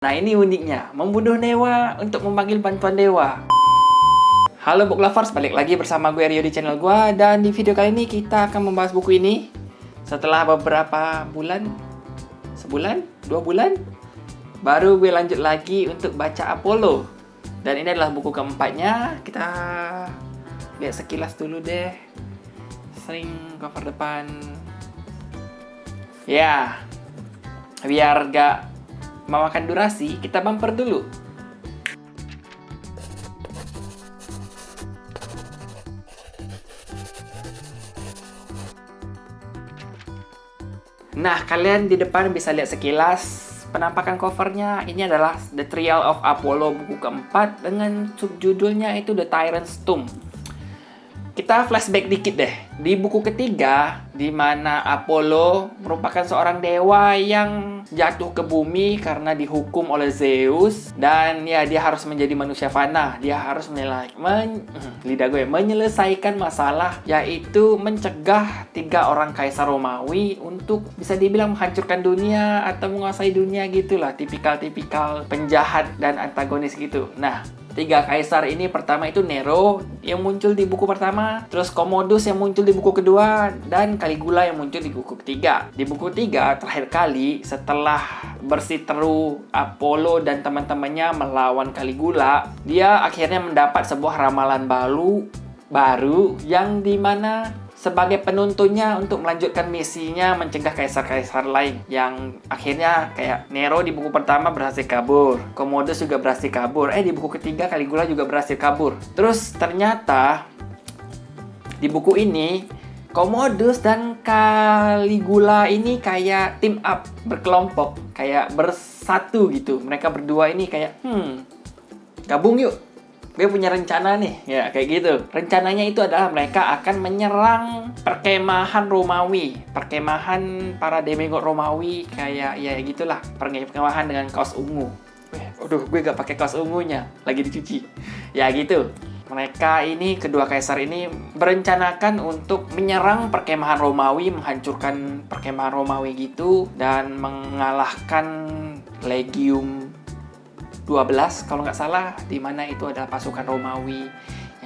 Nah, ini uniknya, membunuh dewa untuk memanggil bantuan dewa. Halo Book Lovers, balik lagi bersama gue Rio di channel gue. Dan di video kali ini kita akan membahas buku ini setelah beberapa bulan, sebulan, 2 bulan, baru gue lanjut lagi untuk baca Apollo. Dan ini adalah buku keempatnya. Kita lihat sekilas dulu deh. Sering cover depan. Ya, biar gak memakan durasi, kita bumper dulu. Nah, kalian di depan bisa lihat sekilas penampakan covernya. Ini adalah The Trial of Apollo, buku keempat dengan subjudulnya itu The Tyrant's Tomb. Kita flashback dikit deh. Di buku ketiga, di mana Apollo merupakan seorang dewa yang jatuh ke bumi karena dihukum oleh Zeus. Dan ya, dia harus menjadi manusia fana. Dia harus menyelesaikan masalah, yaitu mencegah 3 orang kaisar Romawi untuk bisa dibilang menghancurkan dunia atau menguasai dunia gitulah. Tipikal-tipikal penjahat dan antagonis gitu. Nah, 3 kaisar ini pertama itu Nero yang muncul di buku pertama, terus Commodus yang muncul di buku kedua, dan Caligula yang muncul di buku ketiga. Di buku ketiga, terakhir kali setelah bersiteru Apollo dan teman-temannya melawan Caligula, dia akhirnya mendapat sebuah ramalan baru yang dimana sebagai penuntunnya untuk melanjutkan misinya mencegah kaisar-kaisar lain. Yang akhirnya kayak Nero di buku pertama berhasil kabur, Commodus juga berhasil kabur, di buku ketiga Caligula juga berhasil kabur. Terus ternyata di buku ini Commodus dan Caligula ini kayak team up, berkelompok, kayak bersatu gitu. Mereka berdua ini kayak gabung yuk, gue punya rencana nih, ya kayak gitu. Rencananya itu adalah mereka akan menyerang perkemahan Romawi, perkemahan para demigod Romawi, kayak ya gitulah, perkemahan dengan kaos ungu. Aduh, gue gak pakai kaos ungunya, lagi dicuci. Ya gitu. Mereka ini, kedua kaisar ini berencanakan untuk menyerang perkemahan Romawi, menghancurkan perkemahan Romawi gitu, dan mengalahkan Legium 12 kalau nggak salah, di mana itu adalah pasukan Romawi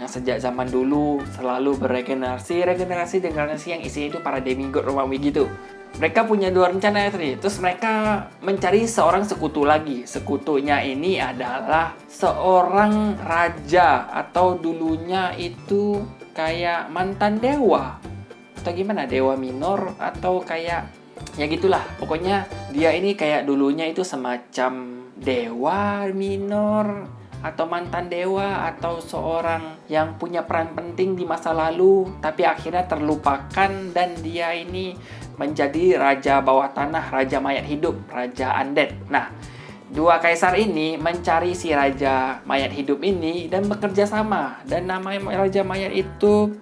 yang sejak zaman dulu selalu beregenerasi yang isinya itu para demigod Romawi gitu. Mereka punya 2 rencana tadi. Terus mereka mencari seorang sekutu lagi. Sekutunya ini adalah seorang raja, atau dulunya itu kayak mantan dewa, atau gimana, dewa minor, atau kayak ya gitulah. Pokoknya dia ini kayak dulunya itu semacam dewa minor atau mantan dewa, atau seorang yang punya peran penting di masa lalu tapi akhirnya terlupakan, dan dia ini menjadi raja bawah tanah, raja mayat hidup, raja undead. Nah, 2 kaisar ini mencari si raja mayat hidup ini dan bekerja sama, dan nama raja mayat itu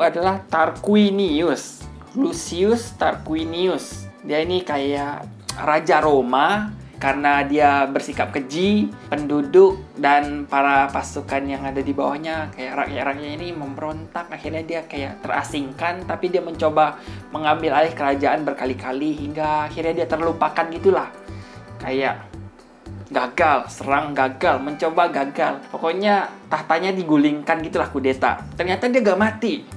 adalah Tarquinius, Lucius Tarquinius. Dia ini kayak raja Roma karena dia bersikap keji. Penduduk dan para pasukan yang ada di bawahnya, kayak rakyat-rakyatnya ini memberontak. Akhirnya dia kayak terasingkan, tapi dia mencoba mengambil alih kerajaan berkali-kali hingga akhirnya dia terlupakan gitulah. Kayak gagal, serang gagal, mencoba gagal. Pokoknya tahtanya digulingkan gitulah, kudeta. Ternyata dia gak mati.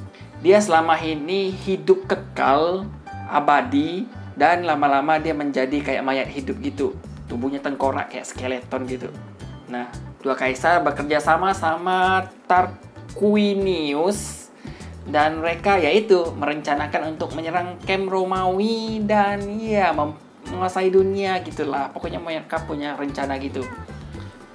Dia selama ini hidup kekal, abadi, dan lama-lama dia menjadi kayak mayat hidup gitu. Tubuhnya tengkorak kayak skeleton gitu. Nah, 2 kaisar bekerja sama Tarquinius, dan mereka yaitu merencanakan untuk menyerang camp Romawi dan ya menguasai dunia gitulah. Pokoknya mereka punya rencana gitu.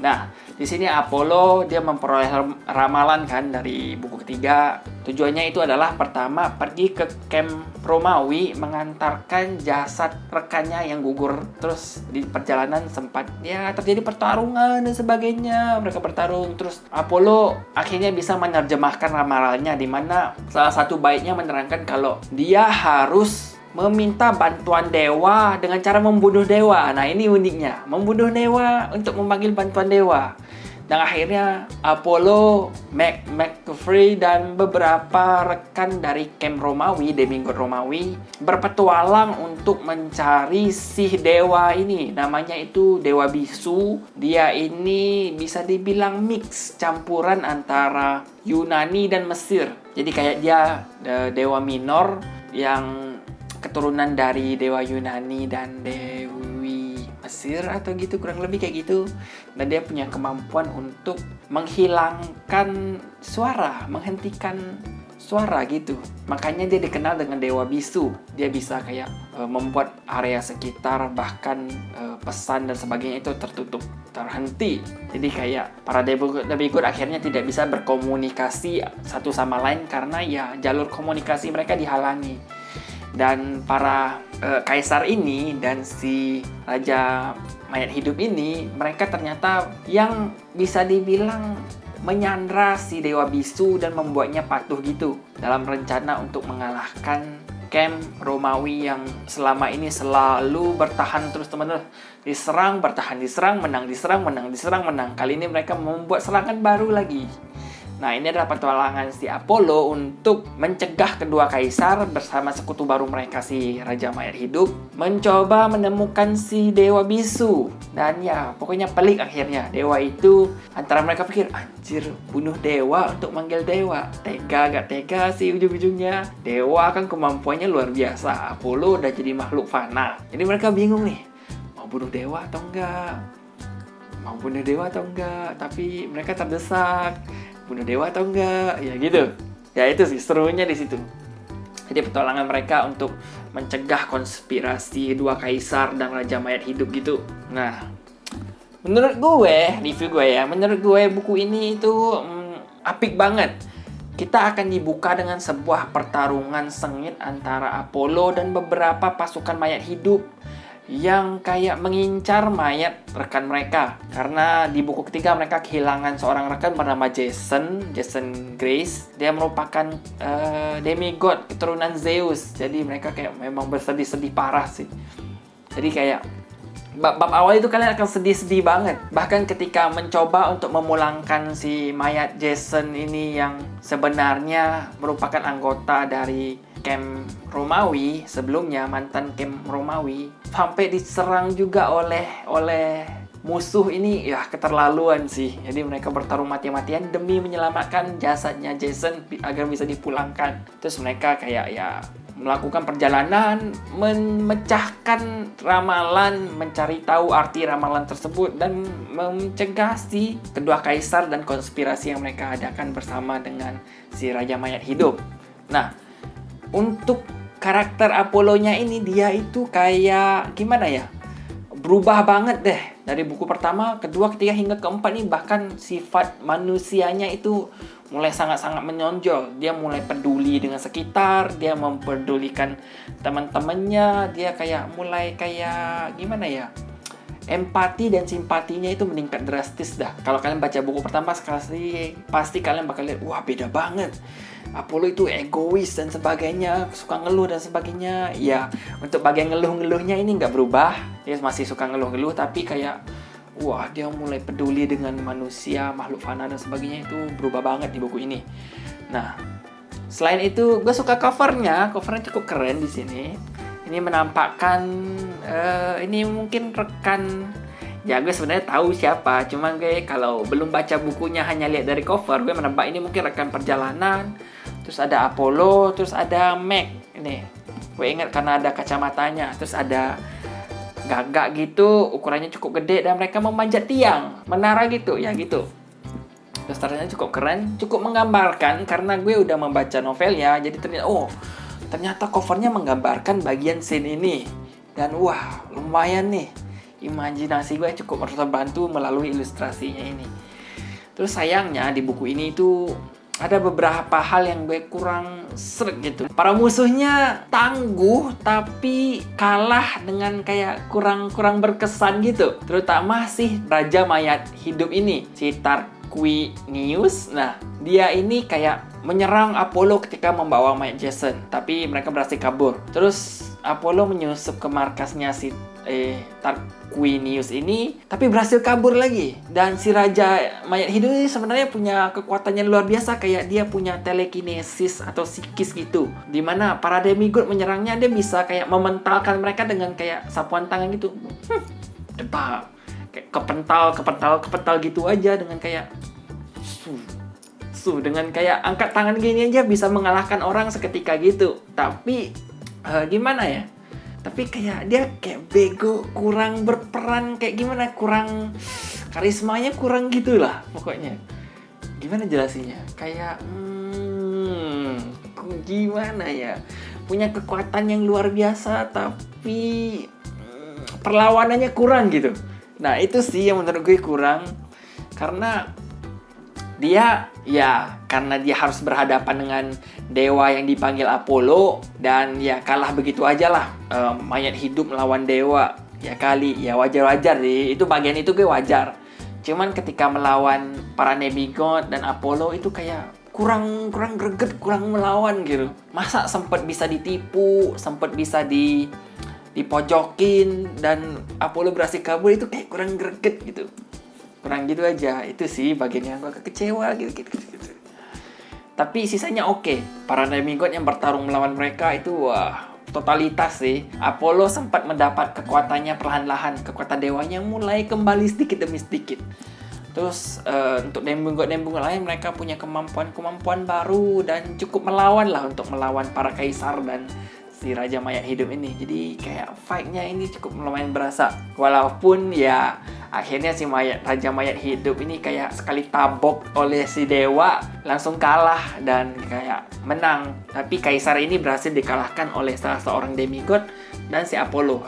Nah, di sini Apollo dia memperoleh ramalan kan dari buku ketiga. Tujuannya itu adalah pertama, pergi ke camp Romawi mengantarkan jasad rekannya yang gugur. Terus di perjalanan sempat ya terjadi pertarungan dan sebagainya. Mereka bertarung, terus Apollo akhirnya bisa menerjemahkan ramalannya, di mana salah satu baitnya menerangkan kalau dia harus meminta bantuan dewa dengan cara membunuh dewa. Nah, ini uniknya, membunuh dewa untuk memanggil bantuan dewa. Dan akhirnya Apollo, McCaffrey, dan beberapa rekan dari camp Romawi, demigod Romawi, berpetualang untuk mencari si dewa ini. Namanya itu Dewa Bisu. Dia ini bisa dibilang mix, campuran antara Yunani dan Mesir. Jadi kayak dia dewa minor yang keturunan dari dewa Yunani dan Dewi Mesir atau gitu, kurang lebih kayak gitu. Dan dia punya kemampuan untuk menghilangkan suara, menghentikan suara gitu. Makanya dia dikenal dengan Dewa Bisu. Dia bisa kayak membuat area sekitar, bahkan pesan dan sebagainya itu tertutup, terhenti. Jadi kayak para demigod akhirnya tidak bisa berkomunikasi satu sama lain karena ya jalur komunikasi mereka dihalangi. Dan para kaisar ini dan si Raja Mayat Hidup ini, mereka ternyata yang bisa dibilang menyandra si Dewa Bisu dan membuatnya patuh gitu dalam rencana untuk mengalahkan camp Romawi yang selama ini selalu bertahan terus-menerus. Diserang, bertahan, diserang, menang, diserang, menang, diserang, menang. Kali ini mereka membuat serangan baru lagi. Nah, ini adalah petualangan si Apollo untuk mencegah kedua kaisar bersama sekutu baru mereka, si Raja Mayat Hidup, mencoba menemukan si Dewa Bisu. Dan ya, pokoknya pelik akhirnya. Dewa itu, antara mereka pikir, anjir, bunuh dewa untuk manggil dewa. Tega gak tega sih ujung-ujungnya. Dewa kan kemampuannya luar biasa. Apollo udah jadi makhluk fana. Jadi mereka bingung nih, mau bunuh dewa atau enggak? Mau bunuh dewa atau enggak? Tapi mereka terdesak. Bunuh dewa atau enggak, ya gitu. Ya itu sih serunya di situ. Jadi petualangan mereka untuk mencegah konspirasi dua kaisar dan Raja Mayat Hidup gitu. Nah, menurut gue, review gue ya, menurut gue buku ini itu apik banget. Kita akan dibuka dengan sebuah pertarungan sengit antara Apollo dan beberapa pasukan mayat hidup yang kayak mengincar mayat rekan mereka. Karena di buku ketiga mereka kehilangan seorang rekan bernama Jason Grace. Dia merupakan demigod keturunan Zeus. Jadi mereka kayak memang bersedih-sedih parah sih. Jadi kayak bab awal itu kalian akan sedih-sedih banget. Bahkan ketika mencoba untuk memulangkan si mayat Jason ini yang sebenarnya merupakan anggota dari camp Romawi sebelumnya, mantan camp Romawi, sampai diserang juga oleh musuh ini. Ya keterlaluan sih. Jadi mereka bertarung mati-matian demi menyelamatkan jasadnya Jason agar bisa dipulangkan. Terus mereka kayak ya melakukan perjalanan, memecahkan ramalan, mencari tahu arti ramalan tersebut dan mencegah si kedua kaisar dan konspirasi yang mereka adakan bersama dengan si Raja Mayat Hidup. Nah, untuk karakter Apollo-nya ini, dia itu kayak gimana ya? Berubah banget deh. Dari buku pertama, kedua, ketiga, hingga keempat nih. Bahkan sifat manusianya itu mulai sangat-sangat menonjol. Dia mulai peduli dengan sekitar. Dia mempedulikan teman-temannya. Dia kayak mulai kayak gimana ya? Empati dan simpatinya itu meningkat drastis dah. Kalau kalian baca buku pertama sekali, pasti kalian bakal lihat, wah beda banget. Apollo itu egois dan sebagainya, suka ngeluh dan sebagainya. Ya, untuk bagian ngeluh-ngeluhnya ini nggak berubah. Dia masih suka ngeluh-ngeluh, tapi kayak, wah dia mulai peduli dengan manusia, makhluk fana dan sebagainya. Itu berubah banget di buku ini. Nah, selain itu, gue suka covernya cukup keren di sini. Ini menampakkan, ini mungkin rekan, ya gue sebenarnya tahu siapa, cuman gue kalau belum baca bukunya hanya lihat dari cover, gue menebak ini mungkin rekan perjalanan. Terus ada Apollo, terus ada Mac. Ini gue ingat karena ada kacamatanya. Terus ada gagak gitu, ukurannya cukup gede dan mereka memanjat tiang, menara gitu, ya gitu. Terus ternyata cukup keren, cukup menggambarkan karena gue udah membaca novelnya. Jadi ternyata covernya menggambarkan bagian scene ini. Dan wah, lumayan nih. Imajinasi gue cukup terbantu melalui ilustrasinya ini. Terus sayangnya di buku ini itu ada beberapa hal yang gue kurang sreg gitu. Para musuhnya tangguh tapi kalah dengan kayak kurang berkesan gitu. Terutama sih Raja Mayat Hidup ini, si Tarquinius. Nah, dia ini kayak menyerang Apollo ketika membawa mayat Jason, tapi mereka berhasil kabur. Terus Apollo menyusup ke markasnya si Tarquinius ini, tapi berhasil kabur lagi. Dan si Raja Mayat Hidup ini sebenarnya punya kekuatan yang luar biasa, kayak dia punya telekinesis atau psikis gitu. Dimana para demigod menyerangnya, dia bisa kayak mementalkan mereka dengan kayak sapuan tangan gitu. Depak. Kayak kepental gitu aja dengan kayak dengan kayak angkat tangan gini aja bisa mengalahkan orang seketika gitu. Tapi gimana ya? Tapi kayak dia kayak bego, kurang berperan, kayak gimana, kurang karismanya, kurang gitulah pokoknya. Gimana jelasinnya? Kayak gimana ya? Punya kekuatan yang luar biasa tapi perlawanannya kurang gitu. Nah, itu sih yang menurut gue kurang. Karena dia karena dia harus berhadapan dengan dewa yang dipanggil Apollo, dan ya kalah begitu aja lah. Mayat hidup melawan dewa, ya kali, ya wajar-wajar deh. Itu bagian itu gue wajar. Cuman ketika melawan para demigod dan Apollo itu kayak kurang greget, kurang melawan gitu. Masa sempat bisa ditipu, sempat bisa dipojokin, dan Apollo berhasil kabur, itu kayak kurang greget gitu. Kurang gitu aja. Itu sih bagian yang gue kecewa gitu. Tapi sisanya oke. Para demigod yang bertarung melawan mereka itu totalitas sih. Apollo sempat mendapat kekuatannya perlahan-lahan. Kekuatan dewanya mulai kembali sedikit demi sedikit. Terus untuk demigod lain, mereka punya kemampuan baru dan cukup melawan lah untuk melawan para kaisar dan si Raja Mayat Hidup ini. Jadi kayak fight-nya ini cukup lumayan berasa. Walaupun ya akhirnya si Raja Mayat Hidup ini kayak sekali tabok oleh si dewa, langsung kalah dan kayak menang. Tapi kaisar ini berhasil dikalahkan oleh salah seorang demigod dan si Apollo.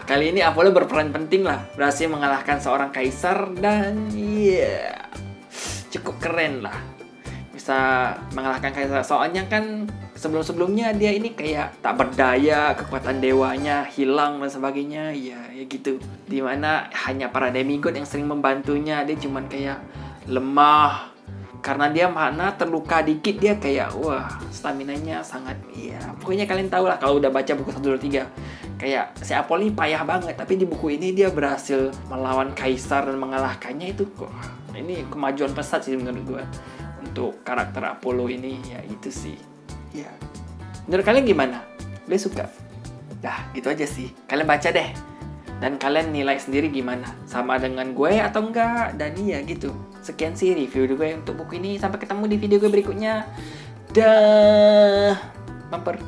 Kali ini Apollo berperan penting lah. Berhasil mengalahkan seorang kaisar dan cukup keren lah. Bisa mengalahkan kaisar. Soalnya kan sebelum-sebelumnya dia ini kayak tak berdaya, kekuatan dewanya hilang dan sebagainya, ya gitu. Dimana hanya para demigod yang sering membantunya, dia cuman kayak lemah. Karena dia mana terluka dikit dia kayak staminanya sangat, pokoknya kalian tahu lah kalau udah baca buku 1, 2, 3. Kayak si Apollo ini payah banget, tapi di buku ini dia berhasil melawan kaisar dan mengalahkannya. Itu ini kemajuan pesat sih menurut gue untuk karakter Apollo ini, ya itu sih. Ya. Menurut kalian gimana? Gue suka. Gitu aja sih. Kalian baca deh. Dan kalian nilai sendiri gimana. Sama dengan gue atau enggak. Dan gitu. Sekian sih review gue untuk buku ini. Sampai ketemu di video gue berikutnya. Dah. Bumper.